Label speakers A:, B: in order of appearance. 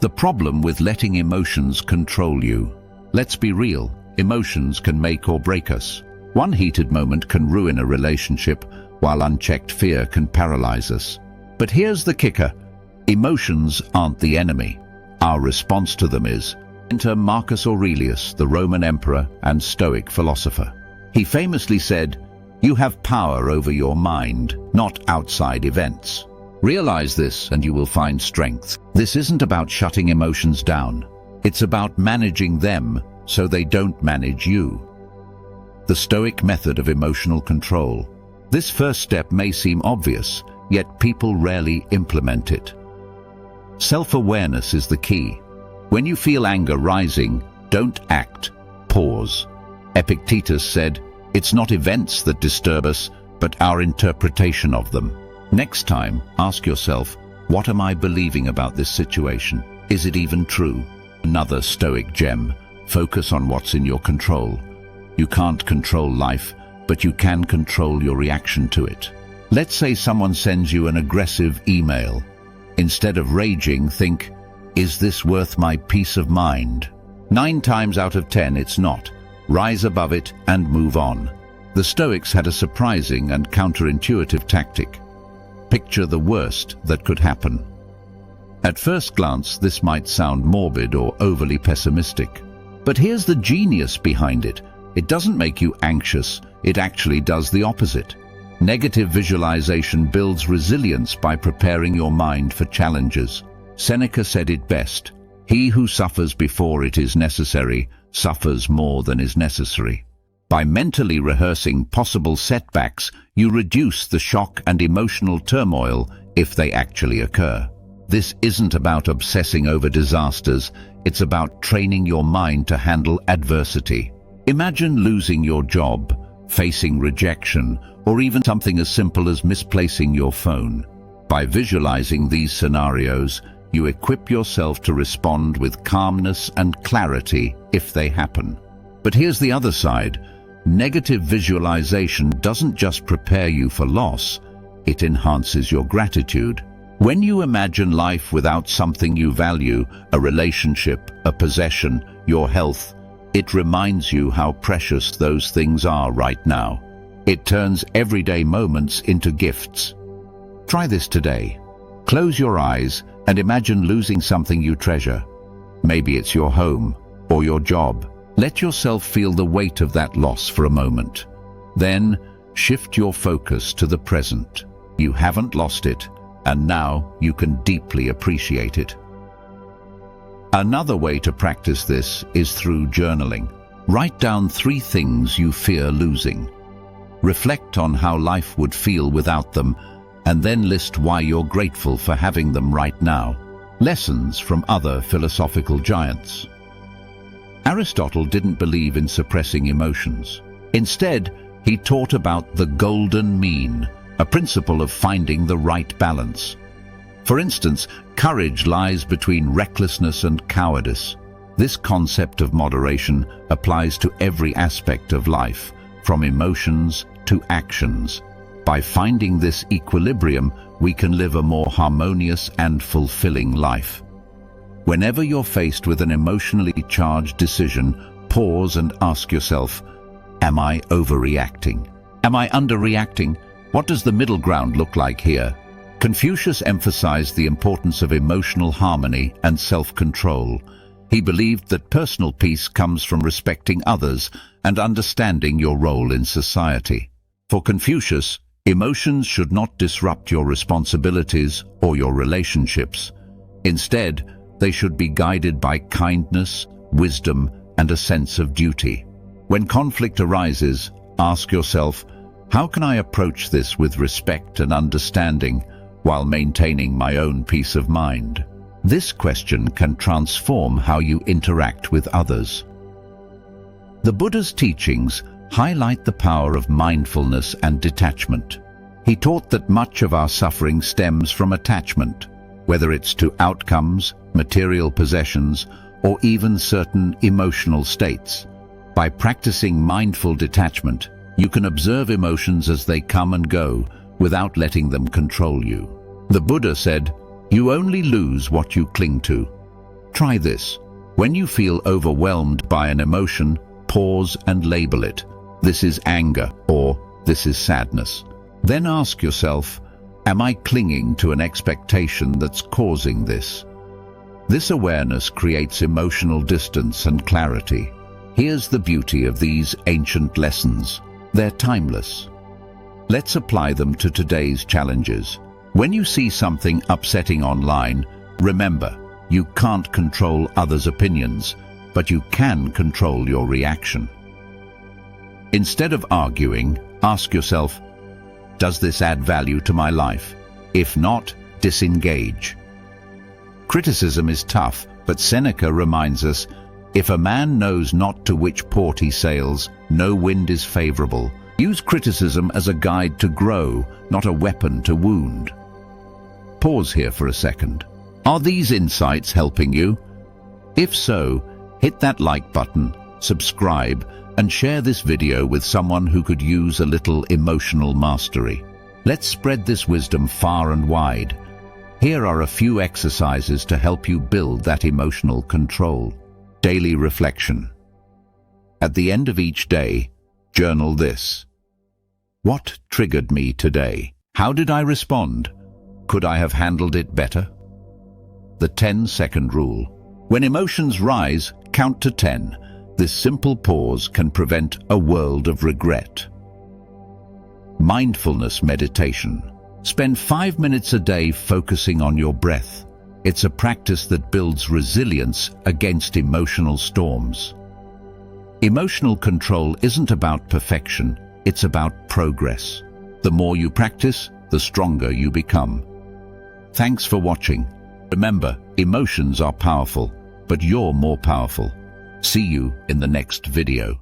A: The problem with letting emotions control you. Let's be real, emotions can make or break us. One heated moment can ruin a relationship, while unchecked fear can paralyze us. But here's the kicker. Emotions aren't the enemy. Our response to them is. Enter Marcus Aurelius, the Roman emperor and Stoic philosopher. He famously said, "You have power over your mind, not outside events." Realize this and you will find strength. This isn't about shutting emotions down. It's about managing them so they don't manage you. The Stoic method of emotional control. This first step may seem obvious, yet people rarely implement it. Self-awareness is the key. When you feel anger rising, don't act, pause. Epictetus said, "It's not events that disturb us, but our interpretation of them." Next time, ask yourself, what am I believing about this situation? Is it even true? Another Stoic gem, focus on what's in your control. You can't control life, but you can control your reaction to it. Let's say someone sends you an aggressive email. Instead of raging, think, is this worth my peace of mind? 9 times out of 10, it's not. Rise above it and move on. The Stoics had a surprising and counterintuitive tactic. Picture the worst that could happen. At first glance, this might sound morbid or overly pessimistic. But here's the genius behind it. It doesn't make you anxious, it actually does the opposite. Negative visualization builds resilience by preparing your mind for challenges. Seneca said it best, "He who suffers before it is necessary, suffers more than is necessary." By mentally rehearsing possible setbacks, you reduce the shock and emotional turmoil if they actually occur. This isn't about obsessing over disasters, it's about training your mind to handle adversity. Imagine losing your job, facing rejection, or even something as simple as misplacing your phone. By visualizing these scenarios, you equip yourself to respond with calmness and clarity if they happen. But here's the other side. Negative visualization doesn't just prepare you for loss, it enhances your gratitude. When you imagine life without something you value, a relationship, a possession, your health, it reminds you how precious those things are right now. It turns everyday moments into gifts. Try this today. Close your eyes and imagine losing something you treasure. Maybe it's your home or your job. Let yourself feel the weight of that loss for a moment. Then, shift your focus to the present. You haven't lost it, and now you can deeply appreciate it. Another way to practice this is through journaling. Write down 3 things you fear losing. Reflect on how life would feel without them, and then list why you're grateful for having them right now. Lessons from other philosophical giants. Aristotle didn't believe in suppressing emotions. Instead, he taught about the golden mean, a principle of finding the right balance. For instance, courage lies between recklessness and cowardice. This concept of moderation applies to every aspect of life, from emotions to actions. By finding this equilibrium, we can live a more harmonious and fulfilling life. Whenever you're faced with an emotionally charged decision, pause and ask yourself, am I overreacting? Am I underreacting? What does the middle ground look like here? Confucius emphasized the importance of emotional harmony and self-control. He believed that personal peace comes from respecting others and understanding your role in society. For Confucius, emotions should not disrupt your responsibilities or your relationships. Instead, they should be guided by kindness, wisdom, and a sense of duty. When conflict arises, ask yourself, how can I approach this with respect and understanding while maintaining my own peace of mind? This question can transform how you interact with others. The Buddha's teachings highlight the power of mindfulness and detachment. He taught that much of our suffering stems from attachment, whether it's to outcomes, material possessions, or even certain emotional states. By practicing mindful detachment, you can observe emotions as they come and go without letting them control you. The Buddha said, "You only lose what you cling to." Try this. When you feel overwhelmed by an emotion, pause and label it. This is anger, or this is sadness. Then ask yourself, am I clinging to an expectation that's causing this? This awareness creates emotional distance and clarity. Here's the beauty of these ancient lessons. They're timeless. Let's apply them to today's challenges. When you see something upsetting online, remember, you can't control others' opinions, but you can control your reaction. Instead of arguing, ask yourself, does this add value to my life? If not, disengage. Criticism is tough, but Seneca reminds us, if a man knows not to which port he sails, no wind is favorable. Use criticism as a guide to grow, not a weapon to wound. Pause here for a second. Are these insights helping you? If so, hit that like button, subscribe, and share this video with someone who could use a little emotional mastery. Let's spread this wisdom far and wide. Here are a few exercises to help you build that emotional control. Daily reflection. At the end of each day, journal this. What triggered me today? How did I respond? Could I have handled it better? The 10-second rule. When emotions rise, count to 10. This simple pause can prevent a world of regret. Mindfulness meditation. Spend 5 minutes a day focusing on your breath. It's a practice that builds resilience against emotional storms. Emotional control isn't about perfection, it's about progress. The more you practice, the stronger you become. Thanks for watching. Remember, emotions are powerful, but you're more powerful. See you in the next video.